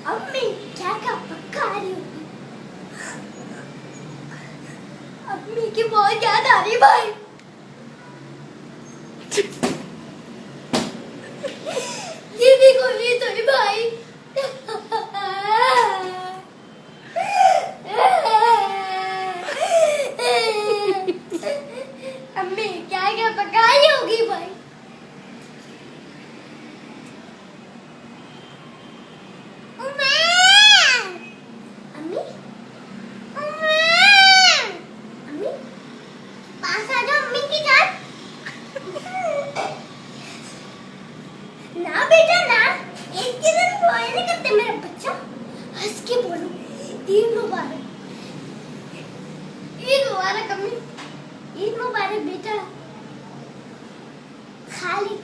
अम्मी क्या क्या पका रही हो? अम्मी की बहुत याद आ रही भाई। दीदी को नहीं तो ही भाई। अम्मी क्या क्या पकाई होगी भाई? अम्मी अम्मी पास आ जाओ अम्मी की जान। ना बेटा ना, एक के दिन बोल नहीं करते मेरा बच्चा। हंस के बोलो ईद मुबारक। ईद मुबारक अम्मी। ईद मुबारक बेटा। खाली